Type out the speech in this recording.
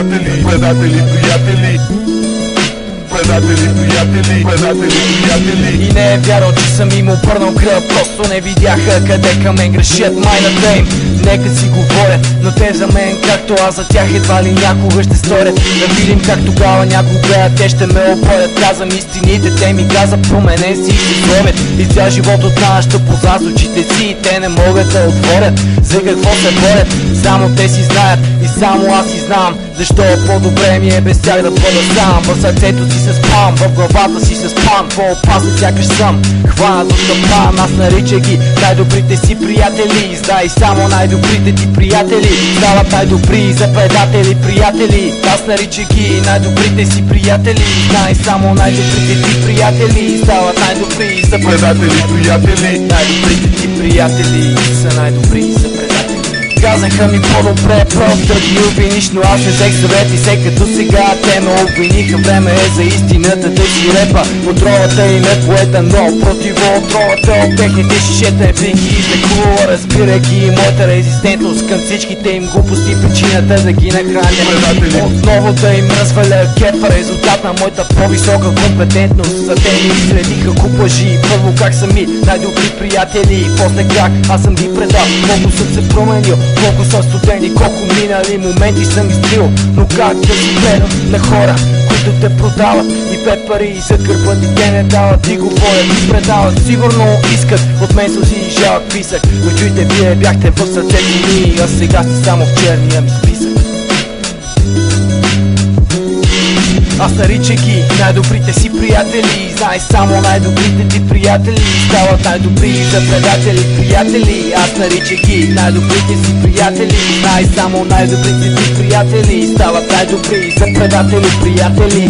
приятели, предатели, приятели. Предатели, приятели, предатели, приятели. И не е вярно, че съм им обърнал гръб. Просто не видяха къде към мен грешат майната им. Нека си говорят, но те за мен както аз за тях едва ли някога ще сторят. Да видим как тогава някога те ще ме оборят. Казвам истините, те ми каза променен си и се словят. И цял живот от нашата поза с очите си и те не могат да отворят. За какво се борят, само те си знаят и само аз си знам. Защо по-добре ми е без тях да бъда сам. В сърцето си се спам, в главата си се спам. По-опасен сякаш съм, хванат от капан. Аз нарича ги най-добрите си приятели. Знай само най-добрите ти приятели стават най-добри за предатели, приятели. Аз нарича ги най-добрите си приятели. Знай само най-добрите ти приятели стават най-добри за Предатели, приятели. Най-добрите ти приятели са най-добри за предатели. Казаха ми по-добре просто да ги обвиниш, но аз не взех съвет и все като сега те ме обвиниха. Време е за истината да си репа. Отровата им е поета, но противоотровата от техните шишета е би ги излекувала, разбирайки моята резистентност към всичките им глупости, причината да ги нахраня. Отново да им разваля кефа, резултат на моята по-висока компетентност. За те ми изредиха куп лъжи. Първо как са ми най-добри приятели, после как аз съм ги предал. Колко съм се променил, колко са студени, колко минали моменти съм изтрил. Но как да си гледам на хора, които те продават и пет пари за гърба ти те не дават и говорят и предават. Сигурно искат от мен сълзи и жалък писък, но чуйте, вие бяхте в сърцето ми, а сега сте само в черния ми списък. Аз нарича ги най-добрите си приятели. Знай само най-добрите ти приятели стават най-добри за предатели, приятели. Аз нарича ги най-добрите си приятели. Знай само най-добрите ти приятели стават най-добри за предатели, приятели.